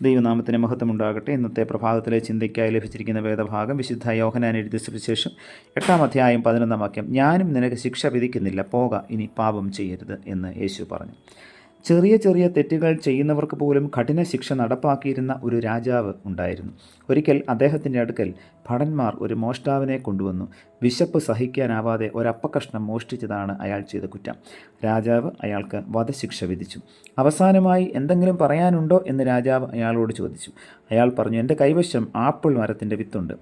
ദൈവനാമത്തിന് മഹത്വമുണ്ടാകട്ടെ. ഇന്നത്തെ പ്രഭാതത്തിലെ ചിന്തയ്ക്കായി ലഭിച്ചിരിക്കുന്ന വേദഭാഗം വിശുദ്ധ യോഹന്നാൻ എഴുതിയ സുവിശേഷം 8-ാം അധ്യായം 11-ാം വാക്യം. ഞാനും നിനക്ക് ശിക്ഷ വിധിക്കുന്നില്ല, പോക, ഇനി പാപം ചെയ്യരുത് എന്ന് യേശു പറഞ്ഞു. ചെറിയ ചെറിയ തെറ്റുകൾ ചെയ്യുന്നവർക്ക് പോലും കഠിന ശിക്ഷ നടപ്പാക്കിയിരുന്ന ഒരു രാജാവ് ഉണ്ടായിരുന്നു. ഒരിക്കൽ അദ്ദേഹത്തിൻ്റെ അടുക്കൽ ഭടന്മാർ ഒരു മോഷ്ടാവിനെ കൊണ്ടുവന്നു. വിശപ്പ് സഹിക്കാനാവാതെ ഒരപ്പക്കഷ്ണം മോഷ്ടിച്ചതാണ് അയാൾ ചെയ്ത കുറ്റം. രാജാവ് അയാൾക്ക് വധശിക്ഷ വിധിച്ചു. അവസാനമായി എന്തെങ്കിലും പറയാനുണ്ടോ എന്ന് രാജാവ് അയാളോട് ചോദിച്ചു. അയാൾ പറഞ്ഞു, എൻ്റെ കൈവശം ആപ്പിൾ മരത്തിൻ്റെ വിത്തുണ്ട്.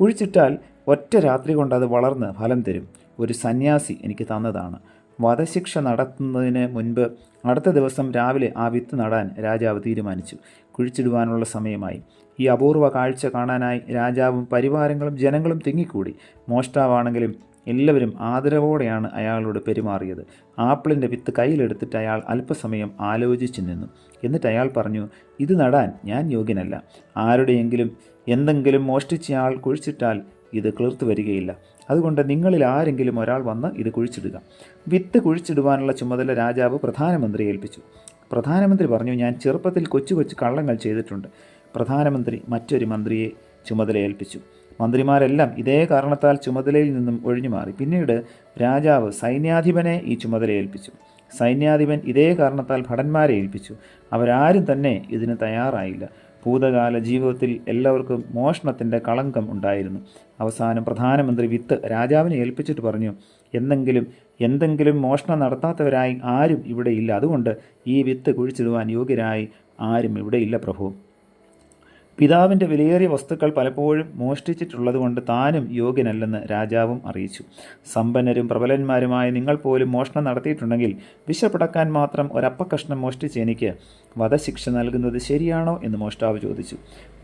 കുഴിച്ചിട്ടാൽ ഒറ്റ രാത്രി കൊണ്ട് അത് വളർന്ന് ഫലം തരും. ഒരു സന്യാസി എനിക്ക് തന്നതാണ്. വധശിക്ഷ നടത്തുന്നതിന് മുൻപ് അടുത്ത ദിവസം രാവിലെ ആ വിത്ത് നടാൻ രാജാവ് തീരുമാനിച്ചു. കുഴിച്ചിടുവാനുള്ള സമയമായി. ഈ അപൂർവ കാഴ്ച കാണാനായി രാജാവും പരിവാരങ്ങളും ജനങ്ങളും തിങ്ങിക്കൂടി. മോഷ്ടാവാണെങ്കിലും എല്ലാവരും ആദരവോടെയാണ് അയാളോട് പെരുമാറിയത്. ആപ്പിളിൻ്റെ വിത്ത് കയ്യിലെടുത്തിട്ട് അയാൾ അല്പസമയം ആലോചിച്ചു നിന്നു. എന്നിട്ട് അയാൾ പറഞ്ഞു, ഇത് നടാൻ ഞാൻ യോഗ്യനല്ല. ആരുടെയെങ്കിലും എന്തെങ്കിലും മോഷ്ടിച്ചയാൾ കുഴിച്ചിട്ടാൽ ഇത് കിളിർത്തു വരികയില്ല. അതുകൊണ്ട് നിങ്ങളിൽ ആരെങ്കിലും ഒരാൾ വന്ന് ഇത് കുഴിച്ചിടുക. വിത്ത് കുഴിച്ചിടുവാനുള്ള ചുമതല രാജാവ് പ്രധാനമന്ത്രിയെ ഏൽപ്പിച്ചു. പ്രധാനമന്ത്രി പറഞ്ഞു, ഞാൻ ചെറുപ്പത്തിൽ കൊച്ചു കൊച്ചു കള്ളങ്ങൾ ചെയ്തിട്ടുണ്ട്. പ്രധാനമന്ത്രി മറ്റൊരു മന്ത്രിയെ ചുമതല ഏൽപ്പിച്ചു. മന്ത്രിമാരെല്ലാം ഇതേ കാരണത്താൽ ചുമതലയിൽ നിന്നും ഒഴിഞ്ഞു മാറി. പിന്നീട് രാജാവ് സൈന്യാധിപനെ ഈ ചുമതല ഏൽപ്പിച്ചു. സൈന്യാധിപൻ ഇതേ കാരണത്താൽ ഭടന്മാരെ ഏൽപ്പിച്ചു. അവരാരും തന്നെ ഇതിന് തയ്യാറായില്ല. ഭൂതകാല ജീവിതത്തിൽ എല്ലാവർക്കും മോഷണത്തിൻ്റെ കളങ്കം ഉണ്ടായിരുന്നു. അവസാനം പ്രധാനമന്ത്രി വിത്ത് രാജാവിനെ ഏൽപ്പിച്ചിട്ട് പറഞ്ഞു, എന്തെങ്കിലും മോഷണം നടത്താത്തവരായി ആരും ഇവിടെ ഇല്ല. അതുകൊണ്ട് ഈ വിത്ത് കുഴിച്ചിടുവാൻ യോഗ്യരായി ആരും ഇവിടെ ഇല്ല പ്രഭു. പിതാവിൻ്റെ വിലയേറിയ വസ്തുക്കൾ പലപ്പോഴും മോഷ്ടിച്ചിട്ടുള്ളതുകൊണ്ട് താനും യോഗ്യനല്ലെന്ന് രാജാവും അറിയിച്ചു. സമ്പന്നരും പ്രബലന്മാരുമായ നിങ്ങൾ പോലും മോഷണം നടത്തിയിട്ടുണ്ടെങ്കിൽ വിശപ്പടക്കാൻ മാത്രം ഒരപ്പക്കഷ്ണം മോഷ്ടിച്ച് എനിക്ക് വധശിക്ഷ നൽകുന്നത് ശരിയാണോ എന്ന് മോഷ്ടാവ് ചോദിച്ചു.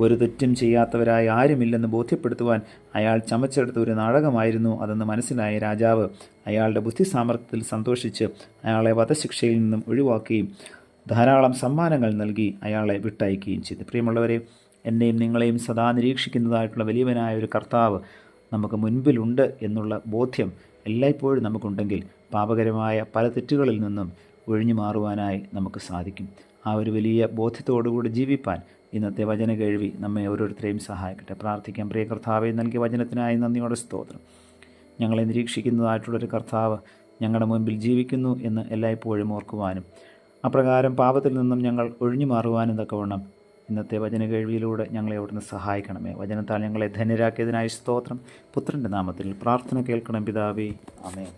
ഒരു തെറ്റും ചെയ്യാത്തവരായി ആരുമില്ലെന്ന് ബോധ്യപ്പെടുത്തുവാൻ അയാൾ ചമച്ചെടുത്ത ഒരു നാടകമായിരുന്നു അതെന്ന് മനസ്സിലായ രാജാവ് അയാളുടെ ബുദ്ധിസാമർത്ഥ്യത്തിൽ സന്തോഷിച്ച് അയാളെ വധശിക്ഷയിൽ നിന്നും ഒഴിവാക്കുകയും ധാരാളം സമ്മാനങ്ങൾ നൽകി അയാളെ വിട്ടയക്കുകയും ചെയ്തു. പ്രിയമുള്ളവരെ, എന്നെയും നിങ്ങളെയും സദാ നിരീക്ഷിക്കുന്നതായിട്ടുള്ള വലിയവനായ ഒരു കർത്താവ് നമുക്ക് മുൻപിലുണ്ട് എന്നുള്ള ബോധ്യം എല്ലായ്പ്പോഴും നമുക്കുണ്ടെങ്കിൽ പാപകരമായ പല തെറ്റുകളിൽ നിന്നും ഒഴിഞ്ഞു മാറുവാനായി നമുക്ക് സാധിക്കും. ആ ഒരു വലിയ ബോധ്യത്തോടുകൂടി ജീവിപ്പാൻ ഇന്നത്തെ വചന കേൾവി നമ്മെ ഓരോരുത്തരെയും സഹായിക്കട്ടെ. പ്രാർത്ഥിക്കാം. പ്രിയ കർത്താവെ, നൽകിയ വചനത്തിനായി നന്ദിയോടെ സ്തോത്രം. ഞങ്ങളെ നിരീക്ഷിക്കുന്നതായിട്ടുള്ളൊരു കർത്താവ് ഞങ്ങളുടെ മുൻപിൽ ജീവിക്കുന്നു എന്ന് എല്ലായ്പ്പോഴും ഓർക്കുവാനും അപ്രകാരം പാപത്തിൽ നിന്നും ഞങ്ങൾ ഒഴിഞ്ഞു മാറുവാനും തക്കവണ്ണം ഇന്നത്തെ വചന കേൾവിയിലൂടെ ഞങ്ങളെ അവിടുന്ന് സഹായിക്കണമേ. വചനത്താൽ ഞങ്ങളെ ധന്യരാക്കിയതിനായി സ്തോത്രം. പുത്രൻ്റെ നാമത്തിൽ പ്രാർത്ഥന കേൾക്കണം പിതാവേ. ആമേൻ.